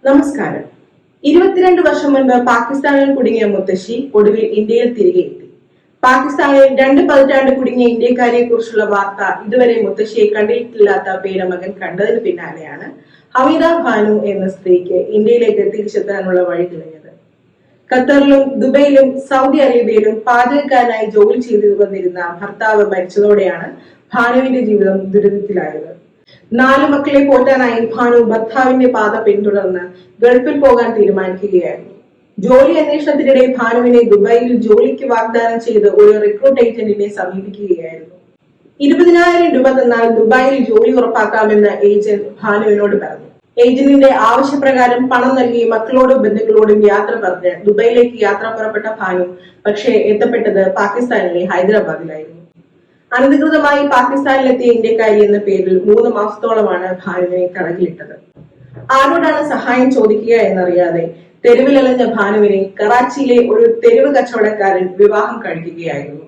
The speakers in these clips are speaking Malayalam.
നമസ്കാരം. 22 വർഷം മുൻപ് പാകിസ്ഥാനിൽ കുടുങ്ങിയ മുത്തശ്ശി ഒടുവിൽ ഇന്ത്യയിൽ തിരികെ എത്തി. പാകിസ്ഥാനിൽ 2 പതിറ്റാണ്ട് കുടുങ്ങിയ ഇന്ത്യക്കാരെ കുറിച്ചുള്ള വാർത്ത ഇതുവരെ മുത്തശ്ശിയെ കണ്ടിട്ടില്ലാത്ത പേരമകൻ കണ്ടതിന് പിന്നാലെയാണ് ഹമീദ ഭാനു എന്ന സ്ത്രീക്ക് ഇന്ത്യയിലേക്ക് തിരിച്ചെത്താനുള്ള വഴി തെളിഞ്ഞത്. ഖത്തറിലും ദുബൈയിലും സൗദി അറേബ്യയിലും പാചകക്കാരനായി ജോലി ചെയ്തു വന്നിരുന്ന ഭർത്താവ് മരിച്ചതോടെയാണ് ഭാനുവിന്റെ ജീവിതം ദുരിതത്തിലായത്. 4 മക്കളെ പോറ്റാനായി ഭാനു ഭർത്താവിന്റെ പാത പിന്തുടർന്ന് ഗൾഫിൽ പോകാൻ തീരുമാനിക്കുകയായിരുന്നു. ജോലി അന്വേഷണത്തിനിടെ ഭാനുവിനെ ദുബായിൽ ജോലിക്ക് വാഗ്ദാനം ചെയ്ത് ഒരു റിക്രൂട്ട് ഏജന്റിനെ സമീപിക്കുകയായിരുന്നു. 20,000 രൂപ തന്നാൽ ദുബായിൽ ജോലി ഉറപ്പാക്കാമെന്ന് ഏജന്റ് ഭാനുവിനോട് പറഞ്ഞു. ഏജന്റിന്റെ ആവശ്യപ്രകാരം പണം നൽകി മക്കളോടും ബന്ധുക്കളോടും യാത്ര പറഞ്ഞ് ദുബായിലേക്ക് യാത്ര പുറപ്പെട്ട ഭാനു പക്ഷേ എത്തപ്പെട്ടത് പാകിസ്ഥാനിലെ ഹൈദരാബാദിലായിരുന്നു. അനധികൃതമായി പാകിസ്ഥാനിലെത്തിയ ഇന്ത്യക്കാരി എന്ന പേരിൽ 3 മാസത്തോളമാണ് ഭാനുവിനെ കടകിലിട്ടത്. ആരോടാണ് സഹായം ചോദിക്കുക എന്നറിയാതെ തെരുവിലലഞ്ഞ ഭാനുവിനെ കറാച്ചിയിലെ ഒരു തെരുവ് കച്ചവടക്കാരൻ വിവാഹം കഴിക്കുകയായിരുന്നു.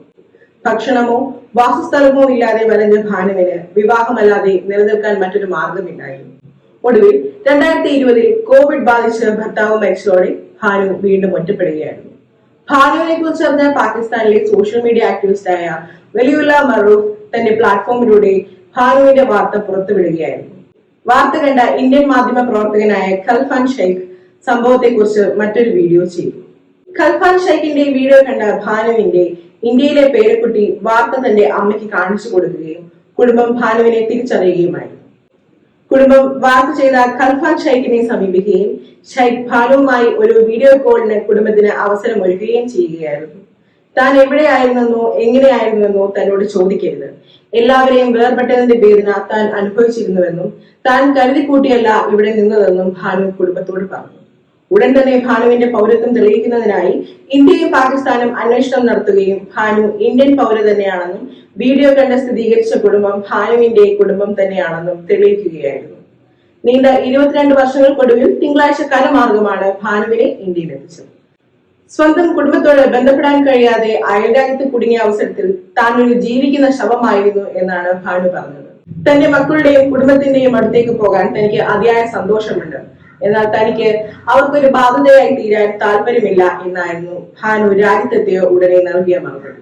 ഭക്ഷണമോ വാസസ്ഥലമോ ഇല്ലാതെ വലഞ്ഞ ഭാനുവിന് വിവാഹമല്ലാതെ നിലനിൽക്കാൻ മറ്റൊരു മാർഗമില്ലായിരുന്നു. ഒടുവിൽ 2020 കോവിഡ് ബാധിച്ച് ഭർത്താവ് മരിച്ചതോടെ ഭാനു വീണ്ടും ഒറ്റപ്പെടുകയായിരുന്നു. ഭാനുവിനെ കുറിച്ച് അറിഞ്ഞ പാകിസ്ഥാനിലെ സോഷ്യൽ മീഡിയ ആക്ടിവിസ്റ്റായ വലിയുള്ള മറൂഫ് തന്റെ പ്ലാറ്റ്ഫോമിലൂടെ ഭാനുവിന്റെ വാർത്ത പുറത്തുവിടുകയായിരുന്നു. വാർത്ത കണ്ട ഇന്ത്യൻ മാധ്യമ പ്രവർത്തകനായ ഖൽഫാൻ ഷെയ്ഖ് സംഭവത്തെക്കുറിച്ച് മറ്റൊരു വീഡിയോ ചെയ്തു. ഖൽഫാൻ ഷെയ്ഖിന്റെ വീഡിയോ കണ്ട ഭാനുവിന്റെ ഇന്ത്യയിലെ പേരക്കുട്ടി വാർത്ത തന്റെ അമ്മയ്ക്ക് കാണിച്ചു കൊടുക്കുകയും കുടുംബം ഭാനുവിനെ തിരിച്ചറിയുകയുമായിരുന്നു. കുടുംബം വാർത്ത ചെയ്ത ഖൽഫാൻ ഷെയ്ഖിനെ സമീപിക്കുകയും ഷെയ്ഖ് ഭാനുവുമായി ഒരു വീഡിയോ കോളിന് കുടുംബത്തിന് അവസരം ഒരുക്കുകയും ചെയ്യുകയായിരുന്നു. താൻ എവിടെയായിരുന്നെന്നോ എങ്ങനെയായിരുന്നുവെന്നോ തന്നോട് ചോദിക്കരുത്, എല്ലാവരെയും വേർപെട്ടതിന്റെ വേദന താൻ അനുഭവിച്ചിരുന്നുവെന്നും താൻ കരുതിക്കൂട്ടിയല്ല ഇവിടെ നിന്നതെന്നും ഭാനു കുടുംബത്തോട് പറഞ്ഞു. ഉടൻ തന്നെ ഭാനുവിന്റെ പൗരത്വം തെളിയിക്കുന്നതിനായി ഇന്ത്യയും പാകിസ്ഥാനും അന്വേഷണം നടത്തുകയും ഭാനു ഇന്ത്യൻ പൗര തന്നെയാണെന്നും വീഡിയോ കണ്ട് സ്ഥിരീകരിച്ച കുടുംബം ഭാനുവിന്റെ കുടുംബം തന്നെയാണെന്നും തെളിയിക്കുകയായിരുന്നു. നീണ്ട 22 വർഷങ്ങൾക്കൊടുവിൽ തിങ്കളാഴ്ച കരമാർഗമാണ് ഭാനുവിനെ ഇന്ത്യയിലെത്തിച്ചത്. സ്വന്തം കുടുംബത്തോട് ബന്ധപ്പെടാൻ കഴിയാതെ അയൽരാജ്യത്ത് കുടുങ്ങിയ അവസരത്തിൽ താൻ ഒരു ജീവിക്കുന്ന ശവമായിരുന്നു എന്നാണ് ഭാനു പറഞ്ഞത്. തന്റെ മക്കളുടെയും കുടുംബത്തിന്റെയും അടുത്തേക്ക് പോകാൻ തനിക്ക് അതിയായ സന്തോഷമുണ്ട്, എന്നാൽ തനിക്ക് അവർക്കൊരു ബാധ്യതയായി തീരാൻ താല്പര്യമില്ല എന്നായിരുന്നു ഭാനു രാജ്യത്തെത്തിയ ഉടനെ നൽകിയ മറുപടി.